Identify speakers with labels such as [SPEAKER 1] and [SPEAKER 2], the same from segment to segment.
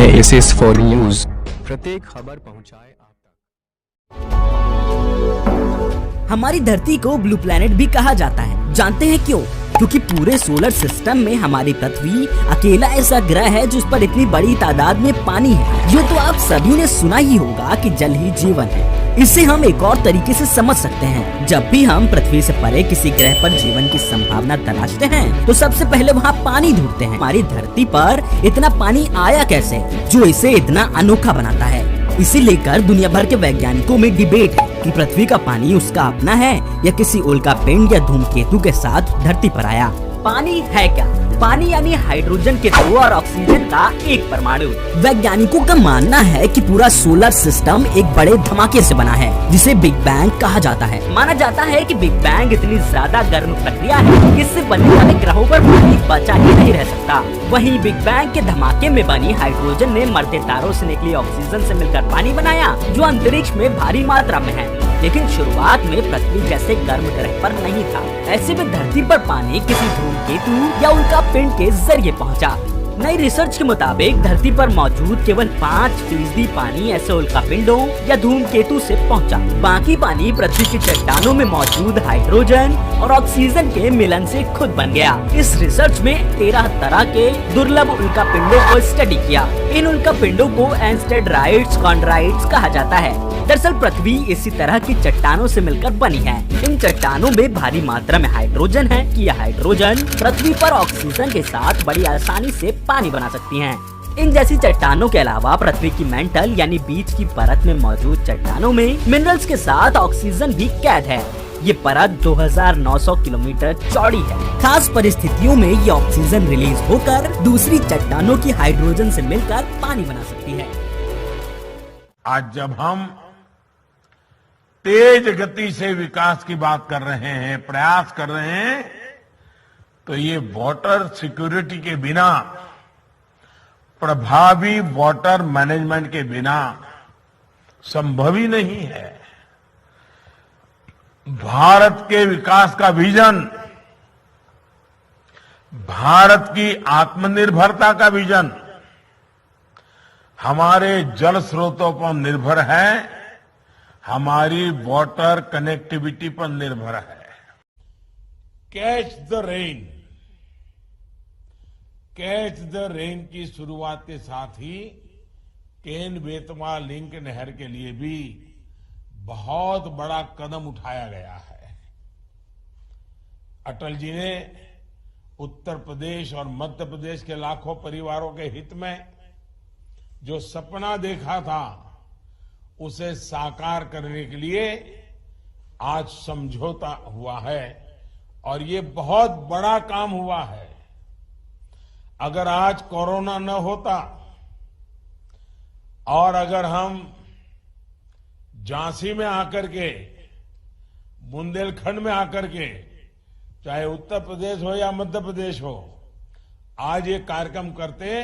[SPEAKER 1] है SS4 news, प्रत्येक खबर पहुंचाए आप तक।
[SPEAKER 2] हमारी धरती को ब्लू प्लैनेट भी कहा जाता है। जानते हैं क्यों? क्योंकि पूरे सोलर सिस्टम में हमारी पृथ्वी अकेला ऐसा ग्रह है जिस पर इतनी बड़ी तादाद में पानी है। ये तो आप सभी ने सुना ही होगा कि जल ही जीवन है। इसे हम एक और तरीके से समझ सकते हैं। जब भी हम पृथ्वी से परे किसी ग्रह पर जीवन की संभावना तलाशते हैं तो सबसे पहले वहाँ पानी ढूंढते हैं। हमारी धरती पर इतना पानी आया कैसे, जो इसे इतना अनोखा बनाता है? इसे लेकर दुनिया भर के वैज्ञानिकों में डिबेट है कि पृथ्वी का पानी उसका अपना है या किसी उल्का पिंड या धूमकेतु के साथ धरती पर आया। पानी है क्या? पानी यानी हाइड्रोजन के दो और ऑक्सीजन का एक परमाणु। वैज्ञानिकों का मानना है कि पूरा सोलर सिस्टम एक बड़े धमाके से बना है जिसे बिग बैंग कहा जाता है। माना जाता है कि बिग बैंग इतनी ज्यादा गर्म प्रक्रिया है कि इससे बनने वाले ग्रहों पर पानी बचा ही नहीं रह सकता। वहीं बिग बैंग के धमाके में बनी हाइड्रोजन ने मरते तारों से निकली ऑक्सीजन से मिलकर पानी बनाया, जो अंतरिक्ष में भारी मात्रा में है। लेकिन शुरुआत में पृथ्वी जैसे गर्म ग्रह पर नहीं था। ऐसे में धरती पर पानी किसी धूमकेतु या उल्का पिंड के जरिए पहुंचा। नई रिसर्च के मुताबिक धरती पर मौजूद केवल 5% पानी ऐसे उल्का पिंडों या धूमकेतु से पहुंचा। बाकी पानी पृथ्वी की चट्टानों में मौजूद हाइड्रोजन और ऑक्सीजन के मिलन से खुद बन गया। इस रिसर्च में 13 तरह के दुर्लभ उल्का पिंडों को स्टडी किया। इन उल्का पिंडों को एंस्टेडराइट्स कॉन्ड्राइट्स कहा जाता है। दरअसल पृथ्वी इसी तरह की चट्टानों से मिलकर बनी है। इन चट्टानों में भारी मात्रा में हाइड्रोजन है कि यह हाइड्रोजन पृथ्वी पर ऑक्सीजन के साथ बड़ी आसानी से पानी बना सकती हैं। इन जैसी चट्टानों के अलावा पृथ्वी की मेंटल यानी बीच की परत में मौजूद चट्टानों में मिनरल्स के साथ ऑक्सीजन भी कैद है। ये परत 2900 किलोमीटर चौड़ी है। खास परिस्थितियों में ये ऑक्सीजन रिलीज होकर दूसरी चट्टानों की हाइड्रोजन से मिलकर पानी बना सकती है।
[SPEAKER 3] आज जब हम तेज गति से विकास की बात कर रहे हैं, प्रयास कर रहे हैं, तो ये वाटर सिक्योरिटी के बिना, प्रभावी वाटर मैनेजमेंट के बिना संभव ही नहीं है। भारत के विकास का विजन, भारत की आत्मनिर्भरता का विजन हमारे जल स्रोतों पर निर्भर है, हमारी वाटर कनेक्टिविटी पर निर्भर है। Catch the rain, catch the rain की शुरुआत के साथ ही केन बेतवा लिंक नहर के लिए भी बहुत बड़ा कदम उठाया गया है। अटल जी ने उत्तर प्रदेश और मध्य प्रदेश के लाखों परिवारों के हित में जो सपना देखा था, उसे साकार करने के लिए आज समझौता हुआ है और ये बहुत बड़ा काम हुआ है। अगर आज कोरोना न होता और अगर हम झांसी में आकर के, बुंदेलखंड में आकर के, चाहे उत्तर प्रदेश हो या मध्य प्रदेश हो, आज ये कार्यक्रम करते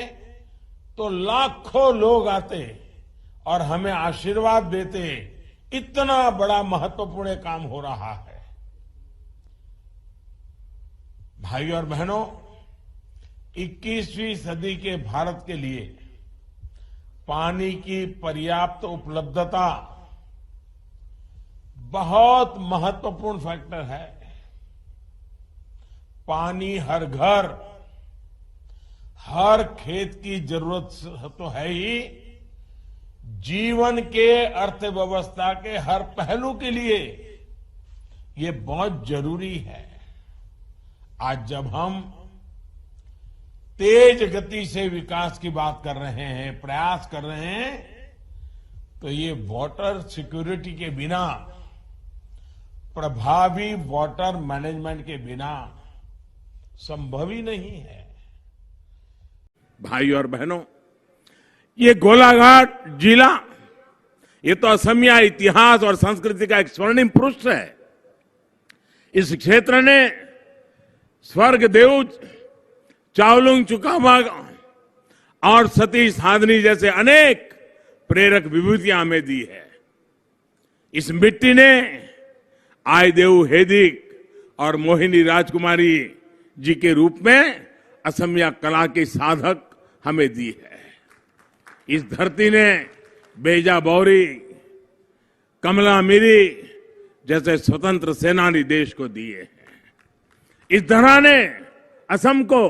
[SPEAKER 3] तो लाखों लोग आते और हमें आशीर्वाद देते। इतना बड़ा महत्वपूर्ण काम हो रहा है। भाई और बहनों, 21वीं सदी के भारत के लिए पानी की पर्याप्त उपलब्धता बहुत महत्वपूर्ण फैक्टर है। पानी हर घर, हर खेत की जरूरत तो है ही, जीवन के अर्थव्यवस्था के हर पहलू के लिए ये बहुत जरूरी है। आज जब हम तेज गति से विकास की बात कर रहे हैं, प्रयास कर रहे हैं, तो ये वाटर सिक्योरिटी के बिना, प्रभावी वाटर मैनेजमेंट के बिना संभव ही नहीं है। भाई और बहनों, ये गोलाघाट जिला, ये तो असमिया इतिहास और संस्कृति का एक स्वर्णिम पृष्ठ है। इस क्षेत्र ने स्वर्ग देव चावलुंग चुकामा और सतीश साधनी जैसे अनेक प्रेरक विभूतियां हमें दी है। इस मिट्टी ने आयदेव हेदिक और मोहिनी राजकुमारी जी के रूप में असमिया कला के साधक हमें दी है। इस धरती ने बेजा बौरी, कमला मिरी जैसे स्वतंत्र सेनानी देश को दिए हैं। इस धरा ने असम को,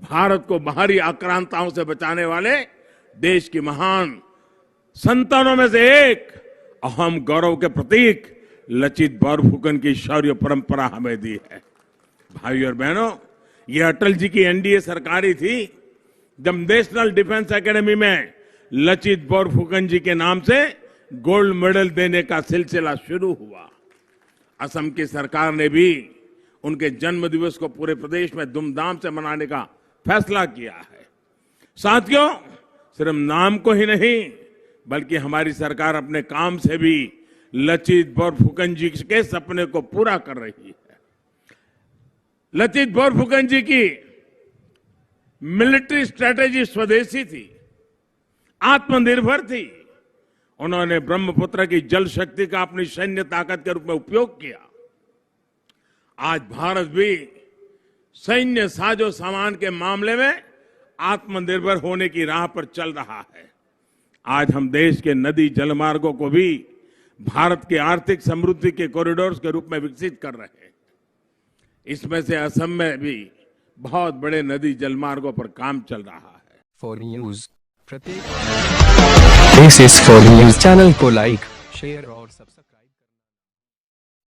[SPEAKER 3] भारत को बाहरी आक्रांताओं से बचाने वाले देश की महान संतानों में से एक, अहम गौरव के प्रतीक लचित बोरफुकन की शौर्य परंपरा हमें दी है। भाइयों और बहनों, ये अटल जी की एनडीए सरकार ही थी जब नेशनल डिफेंस एकेडमी में लचित बोरफुकन जी के नाम से गोल्ड मेडल देने का सिलसिला शुरू हुआ। असम की सरकार ने भी उनके जन्म दिवस को पूरे प्रदेश में धूमधाम से मनाने का फैसला किया है। साथियों, सिर्फ नाम को ही नहीं बल्कि हमारी सरकार अपने काम से भी लचित बोरफुकन जी के सपने को पूरा कर रही है। लचित बोरफुकन जी की मिलिट्री स्ट्रेटेजी स्वदेशी थी, आत्मनिर्भर थी। उन्होंने ब्रह्मपुत्र की जल शक्ति का अपनी सैन्य ताकत के रूप में उपयोग किया। आज भारत भी सैन्य साजो सामान के मामले में आत्मनिर्भर होने की राह पर चल रहा है। आज हम देश के नदी जलमार्गों को भी भारत की आर्थिक समृद्धि के कॉरिडोर्स के रूप में विकसित कर रहे हैं। इसमें से असम में भी बहुत बड़े नदी जलमार्गों पर काम चल रहा है।
[SPEAKER 1] फॉर न्यूज प्रत्येक this is for news channel को लाइक, शेयर और सब्सक्राइब